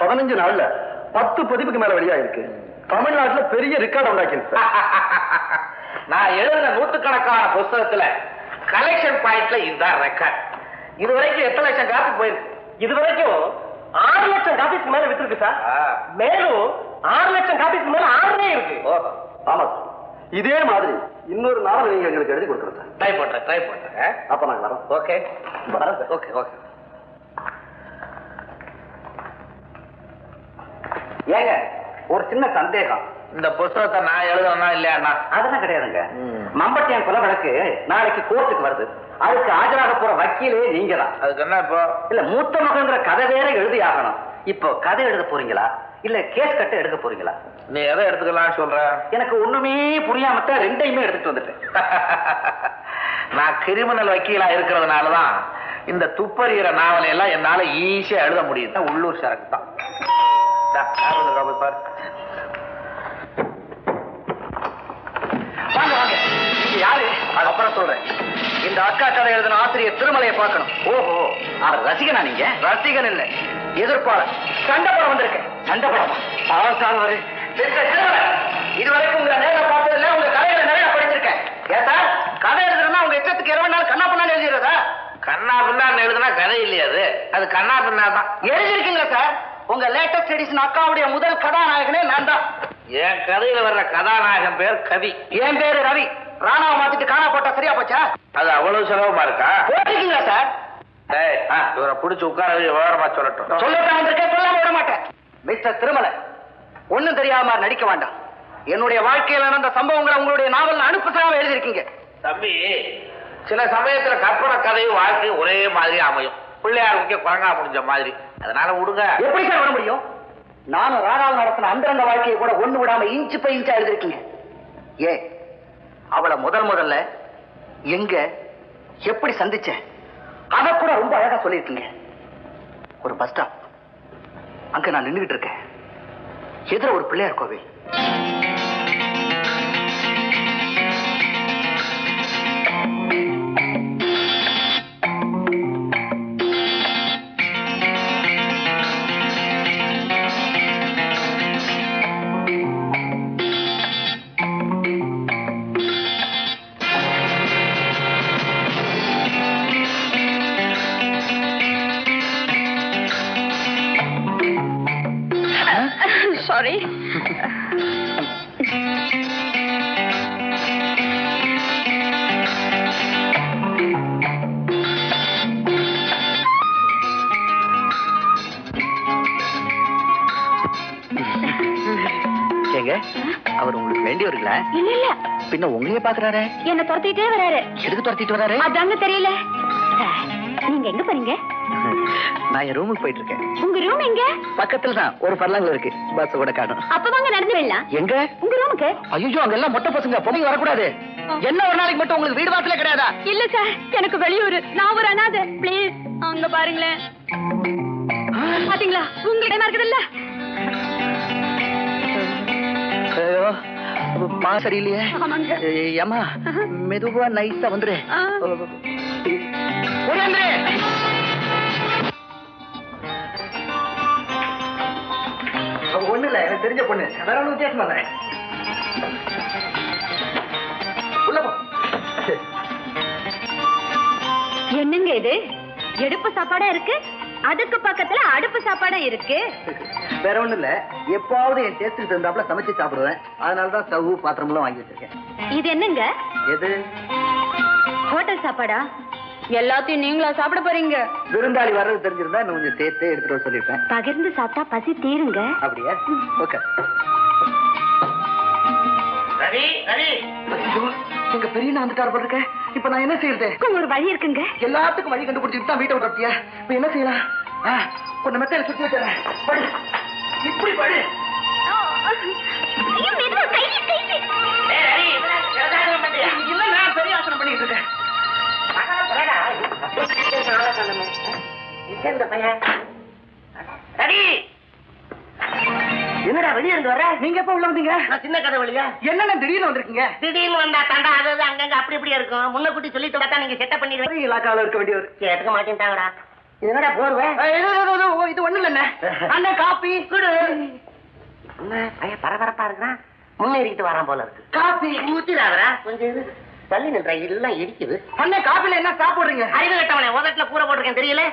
15 நாள்ல 10 பதிப்புக்கு மேல வெளியாயிருக்கு. தமிழ்நாட்டுல பெரிய ரெக்கார்ட் உண்டாக்கிருக்கு. நான் எழுதின நூற்றுக்கணக்கான புத்தகத்துல கலெக்ஷன் பாயிண்ட்ல இதுதான் ரெக்கார்ட். இதுவரைக்கும் எத்தனை லட்சம் காப்பி போயிருக்கு? இதுவரைக்கும் 6 லட்சம் காப்பீஸ்க்கு மேல வித்துருக்கு சார். மேலும் 6 லட்சம் காப்பீஸ்க்கு மேல ஆர்டரே இருக்கு. ஆமா, இதே மாதிரி இன்னொரு நாவல் நீங்க எங்களுக்கு எழுதி கொடுக்குறோம் சார். ட்ரை பண்றேன். அப்ப நாங்க வரோம். ஓகே வரேன் சார். ஓகே. ஏங்க ஒரு சின்ன சந்தேகம், இந்த புத்தகத்தை நான் எழுதணும்னா இல்லையாண்ணா? அதெல்லாம் கிடையாதுங்க. மம்பட்டியான் கொலை வழக்கு நாளைக்கு கோர்ட்டுக்கு வருது. அதுக்கு ஆஜராக போற வக்கீலே நீங்க தான். அதுக்கு என்ன இப்போ? இல்ல, மூத்த மகன்ற கதை வேற எழுதி ஆகணும். இப்போ கதை எழுத போறீங்களா இல்ல கேஸ் கட்ட எடுக்க போறீங்களா? நீ எதை எடுத்துக்கலாம் சொல்ற? எனக்கு ஒண்ணுமே புரியாமத்தான் ரெண்டையுமே எடுத்துட்டு வந்துட்டேன். நான் கிரிமினல் வக்கீலா இருக்கிறதுனாலதான் இந்த துப்பறிகிற நாவலை எல்லாம் என்னால ஈஸியா எழுத முடியுது. உள்ளூர் சரக்கு தான். பாரு, வாங்க யாரு? அதுக்கப்புறம் சொல்றேன். இந்த அக்கா கதை எழுதின ஆசிரியர் திருமலையை பார்க்கணும். ஓஹோ, அவர் ரசிகனா? நீங்க ரசிகன் இல்லை, எதிர்ப்பாளர். சண்டை படம் வந்திருக்கேன். சண்டை படமா? இதுவரைக்கும் உங்களை நேரில் பார்த்ததில்ல, உங்க கதைகளை நிறைய படிச்சிருக்கேன். ஏன் சார் கதை எழுதுறதுன்னா உங்க இஷ்டத்துக்கு 20 நாள் கண்ணா பின்னான்னு எழுதிடுறதா? கண்ணா பின்னான்னு எழுதுனா கதை இல்லையா? அது கண்ணா பின்னா தான் எழுதிருக்கீங்களா சார்? உங்க லேட்டஸ்ட் எடிஷன் அக்காவுடைய முதல் கதாநாயகனே நான் தான். என் கதையில வர்ற கதாநாயகன் பேர் கவி. என் பேரு ரவி. ராணாவை மாத்திட்டு காணா போட்டா சரியா போச்சா? அது அவ்வளவு செலவுமா இருக்கா? போட்டிருக்கீங்களா சார்? இவரை பிடிச்சி உட்கார விவரமா சொல்லட்டும். சொல்லத்தான் வந்திருக்கேன், சொல்லாம விட மாட்டேன். மிஸ்டர் திருமலை, ஒண்ணும் தெரியாம நடிக்க வேண்டாம். என்னுடைய வாழ்க்கையில் நடந்த சம்பவங்களை உங்களுடைய நாவல் அனுப்புசாம எழுதிருக்கீங்க. தம்பி, சில சமயத்துல கற்பனை கதையும் வாழ்க்கையும் ஒரே மாதிரி அமையும். பிள்ளையார் முக்கிய குரங்கா முடிஞ்ச மாதிரி. அதனால விடுங்க. எப்படி சார் விட முடியும்? நானும் ராணாவும் நடத்தின அந்தரங்க வாழ்க்கையை கூட ஒண்ணு விடாம இன்ச்சு பை இன்ச்சா எழுதிருக்கீங்க. அவளை முதல்ல எங்க எப்படி சந்திச்சேன் அத கூட ரொம்ப அழகா சொல்லிருக்கீங்க. ஒரு பஸ் ஸ்டாப், அங்க நான் நின்றுகிட்டு இருக்கேன். எதிர ஒரு பிள்ளையார் கோவில். Sorry. அவர் உங்களுக்கு வேண்டியவர்களா? இல்ல இல்ல, பின்ன உங்களையே பாக்குறாரு. என்ன துரத்திட்டே வராரு. எதுக்கு துரத்திட்டு வராரு? அதாங்க தெரியல. நீங்க எங்க போறீங்க? நான் என் ரூமுக்கு போயிட்டு இருக்கேன். உங்க ரூம் எங்க? பக்கத்துல தான் ஒரு பர்லாங்கல இருக்கு. பஸ் கூட காணும். அப்ப வாங்க நடந்து வரலாம். எங்க? உங்க ரூமுக்கு. ஐயோ, அங்க எல்லாம் மொட்டை பசங்க, பொண்ணுங்க வரக்கூடாது. என்ன ஒரு நாளைக்கு மட்டும் உங்களுக்கு வீடு வாசலே கிடையாதா? இல்ல சார், எனக்கு வெளியூர். நான் ஒரு அனாதை. ப்ளீஸ் அங்க பாருங்களேன். பாத்தீங்களா, உங்க இடமா இருக்குதுல்ல. ஐயோ, பாசரி இல்லையே. ஏமா, மெதுவா நைஸா வந்துரு. ஒண்ணு இல்ல, எனக்கு தெரிஞ்ச பொண்ணு. வேற ஒண்ணு வித்தியாசம் இல்ல. உள்ள போ. என்னங்க இது? எடுப்பு சாப்பாடா இருக்கு, அதுக்கு பக்கத்துல அடுப்பு சாப்பாடா இருக்கு. வேற ஒண்ணு இல்ல, எப்பாவது என் டேஸ்டுக்கு தகுந்தாப்புல சமைச்சு சாப்பிடுவேன். அதனாலதான் ஸ்டவ் பாத்திரம் எல்லாம் வாங்கி வச்சிருக்கேன். இது என்னங்க? எது? ஹோட்டல் சாப்பாடா? எல்லாத்தையும் நீங்களா சாப்பிட போறீங்க? விருந்தாளி வர்றது தெரிஞ்சிருந்தா இன்னும் கொஞ்சம் சேர்த்து எடுத்துட்டு சொல்லிருப்பேன். பகிர்ந்து சாப்பிட்டா பசி தீருங்க. அப்படியா? ஓகே. ரவி, ரவி, எங்க பெரிய நான் வந்துட்டார் போல இருக்க. இப்ப நான் என்ன செய்யறது? ஒரு வழி இருக்குங்க. எல்லாத்துக்கும் வழி கண்டுபிடிச்சிட்டு தான் வீட்டை விட்டுட்டியா? இப்ப என்ன செய்யலாம்? கொஞ்சம் மெத்தையில சுத்தி வச்சுறேன். படு, இப்படி படு. இல்ல, நான் பெரிய ஆசனம் பண்ணிட்டு இருக்கேன். என்னடா வெளியே இருந்து வர? நீங்க எப்ப உள்ள வந்தீங்க? நான் சின்ன கதை வழியா? என்னென்ன திடீர்னு வந்திருக்கீங்க? திடீர்னு வந்தா தாண்டா, அதாவது அங்கங்க அப்படி இப்படி இருக்கும். முன்ன கூட்டி சொல்லிட்டு தான் நீங்க செட்டப் பண்ணிடுவேன். இலாக்காவில் இருக்க வேண்டியவர் கேட்க மாட்டேன்ட்டாங்கடா. என்னடா போடுவேன்? இது ஒண்ணு இல்ல அண்ணன் காப்பி குடு. பையன் பரபரப்பா இருக்கிறான், முன்னேறிக்கிட்டு வரான் போல இருக்கு. காப்பி ஊத்திடாதரா, கொஞ்சம் இது தள்ளி நின்றா, இதெல்லாம் இடிக்குது. அண்ணன் காப்பில என்ன சாப்பிடுறீங்க? அறிவு கட்டவனே, உதட்டுல கூரை போட்டிருக்கேன் தெரியல.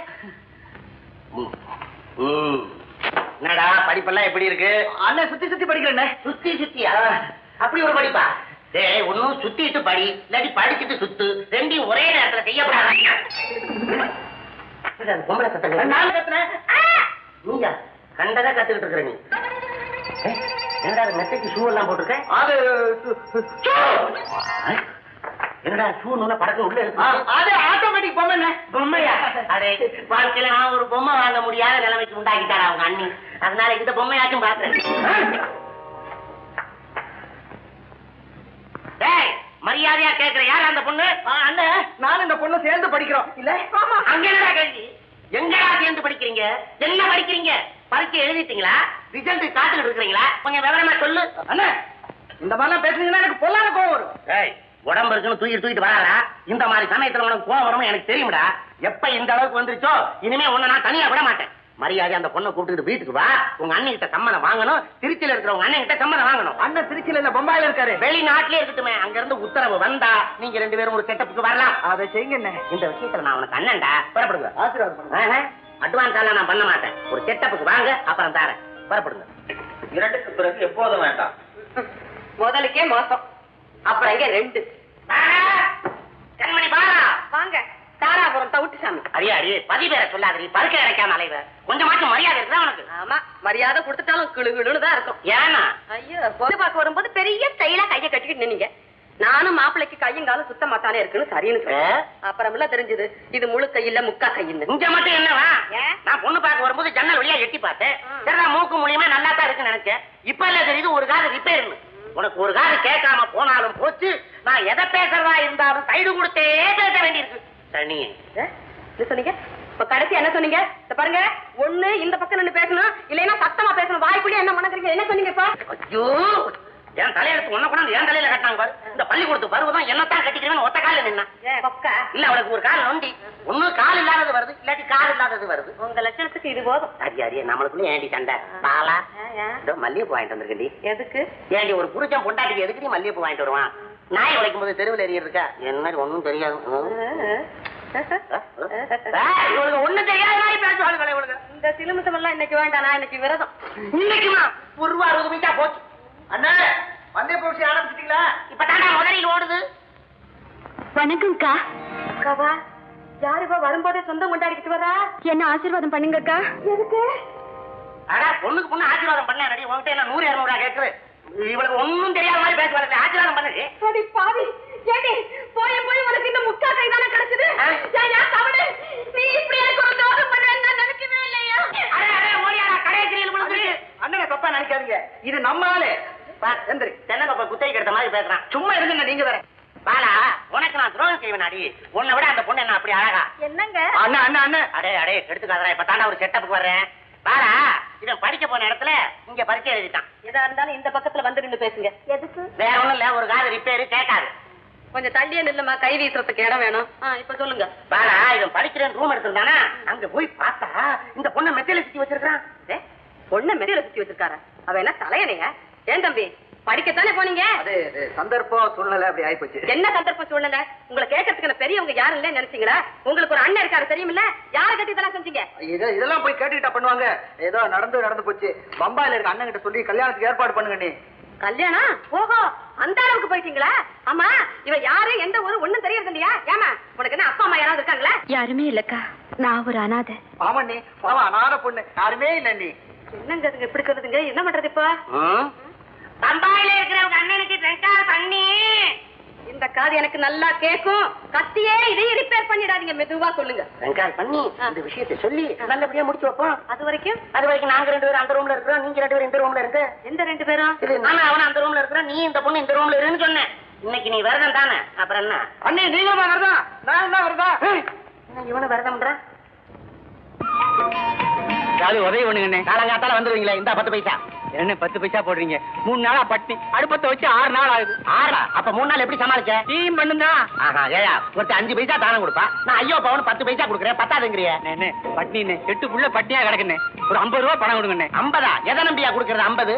என்னடா படிப்பெல்லாம் எப்படி இருக்கு? அண்ணன் சுத்தி சுத்தி படிக்கிறேன். சுத்தி சுத்தியா? அப்படி ஒரு படிப்பா? டேய், ஒன்னும் சுத்திட்டு படி, இல்லாட்டி படிச்சுட்டு சுத்து, ரெண்டையும் ஒரே நேரத்துல செய்யப்படாத. பொம்பளை கத்துறேன், நான் கத்துறேன். நீங்க கண்டதா கத்துக்கிட்டு இருக்கிற நீ. என்னடா நெத்தைக்கு ஷூ எல்லாம் போட்டிருக்க? அது என்னடா ஷூ நூல படக்க உள்ள இருக்கு? அது ஆட்டோமேட்டிக் பொம்மை. பொம்மையா? அடே, வாழ்க்கையில நான் ஒரு பொம்மை வாங்க முடியாத நிலைமைக்கு உண்டாக்கிட்டாரா அவங்க அண்ணி. அதனால இந்த பொம்மையாச்சும் பாக்குறேன். டேய், மரியாதையா கேக்குற, யார் அந்த பொண்ணு? அண்ணன் நானும் இந்த பொண்ணு சேர்ந்து படிக்கிறோம். இல்ல அங்க என்னடா கேள்வி? எங்கடா சேர்ந்து படிக்கிறீங்க? என்ன படிக்கிறீங்க? பரீட்சை எழுதிட்டீங்களா? ரிசல்ட் காத்துக்கிட்டு இருக்கிறீங்களா? கொஞ்சம் விவரமா சொல்லு. அண்ணன், இந்த மாதிரிலாம் பேசுனீங்கன்னா எனக்கு பொல்லாத கோவம் வரும். டேய், உடம்பு இருக்குன்னு தூக்கிட்டு வராடா. இந்த மாதிரி சமயத்துல உனக்கு கோவம் வரும்னு எனக்கு தெரியும்டா. எப்ப இந்த அளவுக்கு வந்துருச்சோ இனிமே உன்னை நான் தனியா விட மாட்டேன். மரியாதை அந்த பொண்ணை கூப்பிட்டு வீட்டுக்கு வா. உங்க அண்ணன் கிட்ட சம்மதம் வாங்கணும். திருச்சியில இருக்கிற உங்க அண்ணன் கிட்ட சம்மதம் வாங்கணும். அண்ணன் திருச்சியில இல்ல, பம்பாயில இருக்காரு. வெளிநாட்டிலே இருக்கட்டுமே, அங்க இருந்து உத்தரவு வந்தா நீங்க ரெண்டு பேரும் ஒரு செட்டப்புக்கு வரலாம். அதை செய்யுங்க. இந்த விஷயத்துல நான் உனக்கு அண்ணன்டா. புறப்படுங்க. ஆசீர்வாதம். அட்வான்ஸ் எல்லாம் நான் பண்ண மாட்டேன். ஒரு செட்டப்புக்கு வாங்க, அப்புறம் தரேன். புறப்படுங்க. 2க்கு பிறகு எப்போதும் வேண்டாம். முதலுக்கே மோசம், அப்புறம் இங்க 2. கண்மணி பாரா, வாங்க. தாராபுரம் தவிட்டுசாமி. அரியா அரியே, பதிவேற சொல்லாதீ. பருக்க கிடைக்காம அலைவ. கொஞ்சமாச்சும் மரியாதை இருக்குதா உனக்கு? ஆமா, மரியாதை கொடுத்துட்டாலும் கிளுகிளுன்னு தான் இருக்கும். ஏன்னா ஐயோ, பொண்ணு பார்க்க வரும்போது பெரிய ஸ்டைலா கையை கட்டிக்கிட்டு நின்னீங்க. நானும் மாப்பிள்ளைக்கு கையும் காலும் சுத்தமா தானே இருக்குன்னு சரின்னு சொன்னேன். அப்புறம்ல தெரிஞ்சது இது முழு கையில முக்கா கையின்னு. இங்க மட்டும் என்னவா? ஏன்? நான் பொண்ணு பார்க்க வரும்போது ஜன்னல் வழியா எட்டி பார்த்தேன். சரிடா, மூக்கு மூலியமா நல்லா தான் இருக்குன்னு நினைச்சேன். இப்ப இல்ல தெரியுது ஒரு காது ரிப்பேர்னு. உனக்கு ஒரு காது கேட்காம போனாலும் போச்சு. நான் எதை பேசுறதா இருந்தாலும் சைடு கொடுத்தே பேச வேண்டியிருக்கு. சனி, என்ன சொன்னீங்க? இப்ப கடைசி என்ன சொன்னீங்க? பாருங்க, ஒண்ணு இந்த பக்கம் நின்னு பேசணும், இல்லைன்னா சத்தமா பேசணும். வாய்க்குள்ளே என்ன மணக்குறீங்க? என்ன சொன்னீங்க இப்ப? ஐயோ, என் தலையெடுத்து ஒன்ன கூட என் தலையில கட்டினாங்க பாரு. இந்த பள்ளிக்கூடத்து பருவம் என்னத்தான் கட்டிக்கிறேன்னு ஒத்த கால நின்னா. இல்ல, அவளுக்கு ஒரு கால் நொண்டி. ஒண்ணு கால் இல்லாதது வருது, இல்லாட்டி கால் இல்லாதது வருது. உங்க லட்சணத்துக்கு இது போதும். அரியா, நம்மளுக்குள்ள ஏண்டி சண்டை? பாலா, இதோ மல்லிகைப்பூ வாங்கிட்டு வந்திருக்கேன்டி. எதுக்கு? ஏண்டி, ஒரு புருஷன் பொண்டாட்டிக்கு எதுக்கு நீ மல்லிகைப்பூ வாங்கிட்டு வருவான்? நாய் உழைக்கும் போது தெருவில் எறிய இருக்கா? என்ன ஒண்ணும் தெரியாது. இவளுக்கு ஒண்ணும் தெரியாத மாதிரி பேசுவாளுங்களே இவளுக்கு. இந்த சிலுமித்தம் எல்லாம் இன்னைக்கு வேண்டாம், நான் இன்னைக்கு விரதம். இன்னைக்குமா? ஒரு ரூபா 60 பைசா போச்சு. அண்ணே, வந்தே போச்சு ஆரம்பிச்சிட்டீங்களா? இப்ப தாண்டா முதலில் ஓடுது. வணக்கம்க்கா. அக்காவா? யாருப்பா வரும்போதே சொந்தம் கொண்டாடிக்கிட்டு வரா? என்ன ஆசீர்வாதம் பண்ணுங்க அக்கா. எதுக்கு? அடா, பொண்ணுக்கு பொண்ணு ஆசீர்வாதம் பண்ண நடி. உங்ககிட்ட என்ன 100 200 கேட்குது. இவளுக்கு ஒண்ணும் தெரியாத மாதிரி பேசுவாங்க. ஆசீர்வாதம் பண்ணுது. அடி பாவி, ஏடி போய் போய் உனக்கு இந்த முக்கா கை தானே கிடைச்சது? ஏயா தவடு, நீ இப்படி எனக்கு ஒரு துரோகம் பண்ணேன்னு நான் நினைக்கவே இல்லையா? அடே அடே, ஓடியாடா, கடைசியில் விழுந்து. அண்ணனை தப்பா நினைக்காதீங்க, இது நம்ம ஆளு. தென்னங்கப்ப குத்தகை கெடுத்த மாதிரி பேசுறான். சும்மா இருங்க, நீங்க வேற. பாலா, உனக்கு நான் துரோகம் செய்வேன் அடி. உன்னை விட அந்த பொண்ணு என்ன அப்படி அழகா? என்னங்க? அண்ணா அண்ணா அண்ணா, அடே அடே, எடுத்துக்காதரா. இப்ப தாண்டா ஒரு செட்டப்புக்கு வர்றேன். பாலா, இவன் படிக்க போன இடத்துல இங்க பரீட்சை எழுதிட்டான். எதா இருந்தாலும் இந்த பக்கத்துல வந்து நின்னு பேசுங்க. எதுக்கு? வேற ஒண்ணும் இல்ல, ஒரு காது ரிப்பேரு கேட்காது. கொஞ்சம் தள்ளியே நில்லுமா, கை வீசுறதுக்கு இடம் வேணும். இப்ப சொல்லுங்க. பாலா, இவன் படிக்கிறேன் ரூம் எடுத்திருந்தானா, அங்க போய் பார்த்தா இந்த பொண்ணை மெத்தையில சுத்தி வச்சிருக்கான். பொண்ணை மெரியில சுத்தி வச்சிருக்காரா? அவ என்ன தலையணையா? ஏன் தம்பி, படிக்கத்தானே போனீங்க? அது சந்தர்ப்பம் சூழ்நிலை அப்படி ஆயிப்போச்சு. என்ன சந்தர்ப்ப சூழ்நிலை? உங்களை கேட்கறதுக்கு பெரியவங்க யாரும் இல்ல நினைச்சீங்களா? உங்களுக்கு ஒரு அண்ணன் இருக்காரு தெரியுமில்ல? யார கட்டி இதெல்லாம் செஞ்சீங்க? இதெல்லாம் போய் கேட்டுக்கிட்டா பண்ணுவாங்க. ஏதோ நடந்து போச்சு. பம்பாயில இருக்க அண்ணன் கிட்ட சொல்லி கல்யாணத்துக்கு ஏற்பாடு பண்ணுங்க. நீ கல்யாணம்? ஓஹோ, அந்த அளவுக்கு போயிட்டீங்களா? ஆமா, இவ யாரு, எந்த ஊரு ஒண்ணும் தெரியறது இல்லையா? ஏமா, உனக்கு என்ன அப்பா அம்மா யாராவது இருக்காங்களா? யாருமே இல்லக்கா, நான் ஒரு அனாதை. பாவம் நீ, பாவம் அனாதை பொண்ணு, யாருமே இல்ல. நீ என்னங்க அதுங்க இப்படி சொல்லுதுங்க? என்ன பண்றது இப்ப? பம்பாயில இருக்கிறவங்க அண்ணனுக்கு ரெண்டாவது பண்ணி இந்த காது எனக்கு நல்லா கேக்கும். கத்தியே இதையும் ரிப்பேர் பண்ணிடாதீங்க, மெதுவா சொல்லுங்க. ரெண்டாவது பண்ணி இந்த விஷயத்தை சொல்லி நல்லபடியா முடிச்சு வைப்போம். அது வரைக்கும் நாங்க 2 பேரும் அந்த ரூம்ல இருக்கிறோம், நீங்க 2 பேரும் இந்த ரூம்ல இருக்கு. எந்த 2 பேரும்? ஆனா அவன் அந்த ரூம்ல இருக்கிறான், நீ இந்த பொண்ணு இந்த ரூம்ல இருன்னு சொன்னேன். இன்னைக்கு நீ விரதம் தானே, அப்புறம் என்ன? அண்ணே, நீங்க வரதா? நான் என்ன வரதா? இவனு விரதம்ன்றா? ஏதாவது உதவி பண்ணுங்கண்ணே. காலங்காத்தால வந்துருவீங்களே, இந்த 10 பைசா. என்ன 10 பைசா போடுறீங்க? 3 நாளா பட்டி அடுப்பத்தை வச்சு 6 நாள் ஆகுது. 6 அப்ப 3 நாள் எப்படி சமாளிச்ச? டீம் பண்ணுதா? ஆஹா, ஏயா ஒருத்த 5 பைசா தானம் கொடுப்பா, நான் ஐயோ பவுன் 10 பைசா கொடுக்குறேன், பத்தாதுங்கிறிய. என்ன பட்டினே 8 புள்ள பட்டியா கிடக்குண்ணே. ஒரு 50 ரூபா பணம் கொடுங்கண்ணே. 50? எதை நம்பியா கொடுக்கறது 50?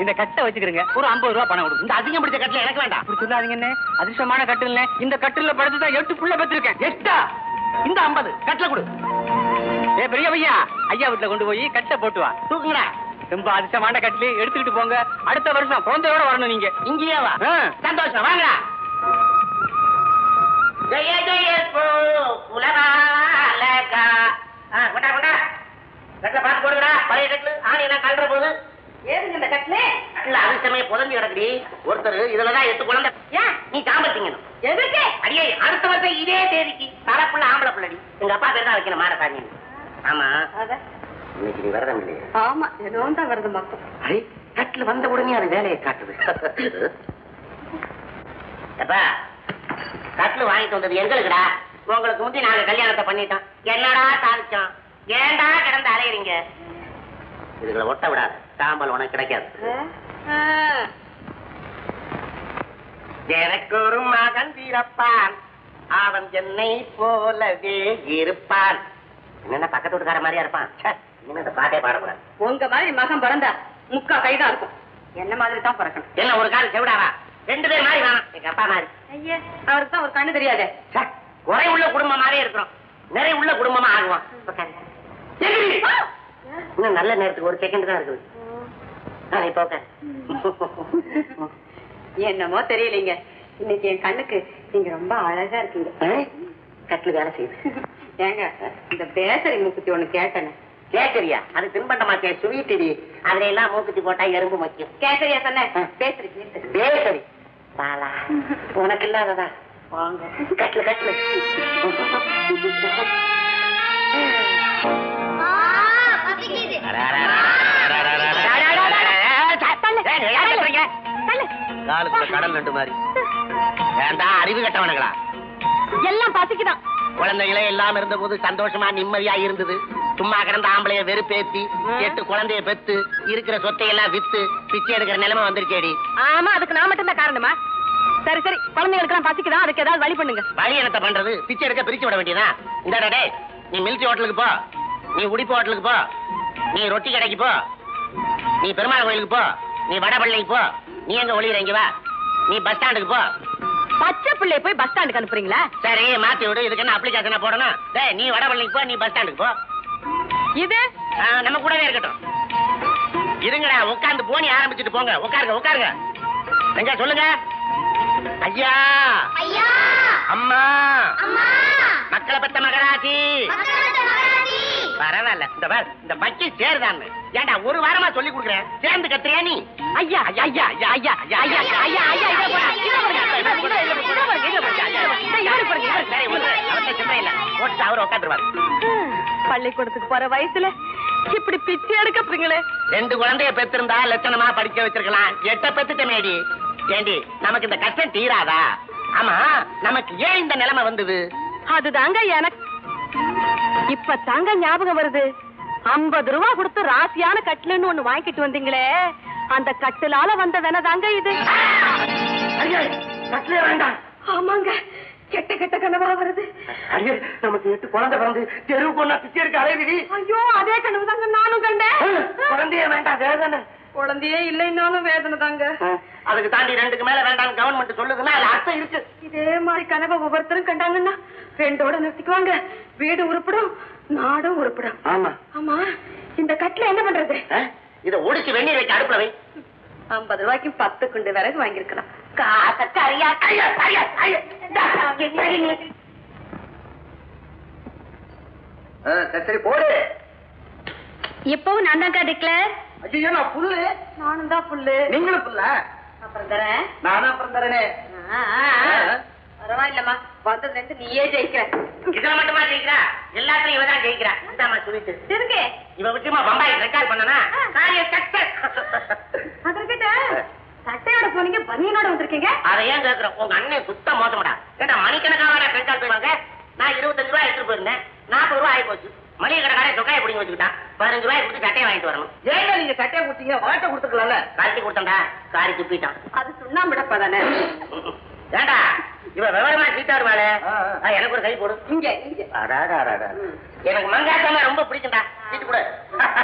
இந்த கட்டை வச்சுக்கிறேங்க, ஒரு 50 ரூபா பணம் கொடுங்க. இந்த அதிகம் பிடிச்ச கட்டில எனக்கு வேண்டாம். அப்படி சொல்லாதீங்கண்ணே, அதிர்ஷ்டமான கட்டில். இந்த கட்டில படுத்துதான் 8 புள்ள பெற்றிருக்கேன். 8? இந்த 50 கட்டில கொடு. ஏ பெரிய பையா, ஐயா வீட்டுல கொண்டு போய் கட்டை போட்டு வா. தூக்குங்கடா. ரொம்ப அதிர்ஷ்டமான கட்டில எடுத்துக்கிட்டு போங்க. அடுத்த வருஷம் குழந்தையோட வரணும் நீங்க. இங்கேயே வா. சந்தோஷம், வாங்க. ஜெய ஜெய குலபாலகா. கொண்டா கொண்டா கட்டில பார்த்து போடுங்கடா. பழைய கட்டில ஆணி எல்லாம் கல்ற போது ஏதுங்க இந்த கட்டிலே? இல்ல அதிர்ஷ்டமே புதஞ்சு கிடக்குடி. ஒருத்தர் இதுலதான் 8 குழந்தை. ஏன் நீ காம்பத்தீங்கணும். எதுக்கு? அடியே அடுத்த வருஷம் இதே தேதிக்கு தரப்புள்ள ஆம்பளை பிள்ளடி. எங்க அப்பா பேர் தான் வைக்கணும் மாடசாமி. ஆமா, இன்னைக்கு நீ வரதம் இல்லையே? ஆமா, ஏதோ தான் வருது மக்கள். அடே, கட்டில வந்த உடனே அது வேலையை காட்டுது. அப்பா, கட்டில வாங்கிட்டு வந்தது எங்களுக்குடா. உங்களுக்கு முந்தி நாங்க கல்யாணத்தை பண்ணிட்டோம். என்னடா சாதிச்சோம்? ஏண்டா கிடந்து அலையறீங்க? இதுகளை ஒட்ட விடாது, சாம்பல் உனக்கு கிடைக்காது. எனக்கு ஒரு மகன் பிறப்பான், அவன் என்னை போலவே இருப்பான். என்ன பக்கத்து வீட்டுக்கார மாதிரியா இருப்பான்? இந்த பாட்டே பாடக்கூடாது. உங்க மாதிரி மகன் பிறந்தா முக்கா கைதான் இருக்கும். என்ன மாதிரி தான் பிறக்கணும். என்ன ஒரு கால் செவிடாவா? 2 பேர் மாதிரி வேணாம், எங்க அப்பா மாதிரி. ஐயா, அவருக்கு தான் ஒரு கண்ணு தெரியாதே. குறை உள்ள குடும்பமாவே இருக்கிறோம், நிறைய உள்ள குடும்பமா ஆகுவோம். இன்னும் நல்ல நேரத்துக்கு 1 செகண்ட் தான் இருக்குது. இப்ப என்னமோ தெரியலீங்க, இன்னைக்கு என் கண்ணுக்கு நீங்க ரொம்ப அழகா இருக்கீங்க. கட்டில வேலை செய்யுது. ஏங்க, இந்த பேசரி மூக்குத்தி ஒண்ணு கேட்டேன்னு. கேசரியா? அது தின்பண்டமாச்சே, ஸ்வீட். அதுல எல்லாம் மூக்குத்தி போட்டா எறும்பு மக்கும். கேசரியா சொன்னேன்? பேசரி பேசரி பாலா உனக்கு இல்லாததா? வாங்க கட்டில கட்டில. காலுக்குள்ள கடல் நண்டு மாதிரி. வேண்டா அறிவு கட்டவனுங்களா? எல்லாம் பசிக்குதான். குழந்தைகளே எல்லாம் இருந்த போது சந்தோஷமா நிம்மதியா இருந்தது. சும்மா கிடந்த ஆம்பளைய வெறுப்பேத்தி 8 குழந்தைய பெத்து இருக்கிற சொத்தையெல்லாம் வித்து பிச்சை எடுக்கிற நிலைமை வந்துருச்சேடி. ஆமா, அதுக்கு நான் மட்டும் தான் காரணமா? சரி சரி, குழந்தைங்களுக்கு எல்லாம் பசிக்குதான், அதுக்கு ஏதாவது வழி பண்ணுங்க. வழி என்னத்த பண்றது? பிச்சை எடுக்க பிரிச்சு விட வேண்டியதா? இந்த டே, நீ மில்ட்ரி ஹோட்டலுக்கு போ, நீ உடிப்பு ஹோட்டலுக்கு போ, நீ ரொட்டி கடைக்கு போ, நீ பெருமாள் கோயிலுக்கு போ, நீ வடபள்ளிக்கு போ, நீ எங்க ஒளியிற இங்க வா, நீ பஸ் ஸ்டாண்டுக்கு போ. பச்சை பிள்ளைய போய் பஸ் ஸ்டாண்டுக்கு அனுப்புறீங்களா? சரி, மாத்தி விடு. இதுக்கு என்ன அப்ளிகேஷனா போடணும்? டேய், நீ வடபள்ளிக்கு போ, நீ பஸ் ஸ்டாண்டுக்கு போ. இது நம்ம கூடவே இருக்கட்டும். இருங்கடா, உட்கார்ந்து போனி ஆரம்பிச்சுட்டு போங்க. உட்காருங்க உட்காருங்க. எங்க சொல்லுங்க. ஐயா, அம்மா, மக்களை பெத்த மகராசி. பரவாயில்ல, இந்த பக்கி சேருதான். ஏண்டா ஒரு வாரமா சொல்லி கொடுக்குறேன், சேர்ந்து கத்துறியா நீ? ஐயா ஐயா ஐயா ஐயா ஐயா ஐயா ஐயா ஐயா அவர் உட்காந்துருவாரு. பள்ளிக்கூடத்துக்கு போற வயசுல இப்படி பிச்சை எடுக்கப்படுங்களே. 2 குழந்தைய பெத்திருந்தா லட்சணமா படிக்க வச்சிருக்கலாம். 8 பெத்துட்டமேடி. ஏண்டி, நமக்கு இந்த கஷ்டம் தீராதா? ஆமா, நமக்கு ஏன் இந்த நிலைமை வந்தது? அதுதாங்க எனக்கு இப்ப தாங்க ஞாபகம் வருது. 50 ரூபா கொடுத்து ராசியான கட்டிலுன்னு ஒண்ணு வாங்கிட்டு வந்தீங்களே, அந்த கட்டிலால வந்த வேணதாங்க இது. கட்டிலே வேண்டாம். ஆமாங்க, கெட்ட கெட்ட கனவா வருது. ஐயோ, நமக்கு 8 குழந்தை பிறந்து தெருவு பொண்ணா பிச்சை எடுக்க அலைவிதி. ஐயோ, அதே கனவு தாங்க நானும் கண்டேன். குழந்தைய வேண்டாம், வேதனை. குழந்தையே இல்லைன்னாலும் வேதனை தாங்க. அதுக்கு தாண்டி 2க்கு மேல வேண்டாம் கவர்மெண்ட் சொல்லுதுன்னா அது அர்த்தம் இருக்கு. இதே மாதிரி கனவை ஒவ்வொருத்தரும் கண்டாங்கன்னா 2ஓட நிறுத்திக்குவாங்க. வீடு உருப்படும், நாடும் உருப்படும். ஆமா ஆமா, இந்த கட்டில என்ன பண்றது? இத ஒடிச்சு வெந்நீர் வைக்க அடுப்புல வை. 50 ரூபாய்க்கு 10 குண்டு விறகு வாங்கிருக்கலாம். சரி போடு. எப்பவும் நான் தான் டிக்ளேர். ஐயோ, நான் புல்லு. நானும் தான் புல்லு. நீங்களும் புல்ல? அப்புறம் தரேன். நானும் அப்புறம் தரேனே. பரவாயில்லம்மா, வந்ததுல இருந்து நீயே ஜெயிக்கிற. இதுல மட்டுமா ஜெயிக்கிறா? எல்லாத்தையும் இவ தான் ஜெயிக்கிறா. இந்தாமா சொல்லிட்டு இருக்கு. இவ விட்டுமா பம்பாய் ரெக்கார்ட் பண்ணனா காரியம் சக்சஸ். அதற்கிட்ட சட்டையோட போனீங்க, பனியனோட வந்திருக்கீங்க. அதை ஏன் கேக்குறோம்? உங்க அண்ணன் சுத்த மோசமாடா. கேட்டா மணிக்கணக்கான ரெக்கார்ட் போய்வாங்க. நான் 25 ரூபாய் எடுத்துட்டு போயிருந்தேன், 40 ரூபாய் ஆகி போச்சு. மளிகை கடை தொகையை பிடிங்க வச்சுக்கிட்டான். 15 ரூபாய் கொடுத்து சட்டையை வாங்கிட்டு வரணும். ஏங்க நீங்க சட்டையை கொடுத்தீங்க வாட்டை கொடுத்துக்கலாம்ல? காய்ச்சி கொடுத்தா காரி துப்பிட்டான். அது சுண்ணாம்பிடப்பா தானே. ஏண்டா இவ விவரமா சீட்டாடுவாளே, எனக்கு ஒரு கை போடு. இங்க இங்க அடாடா எனக்கு மங்காத்தமா ரொம்ப பிடிக்கும்டா, சீட்டு கூட.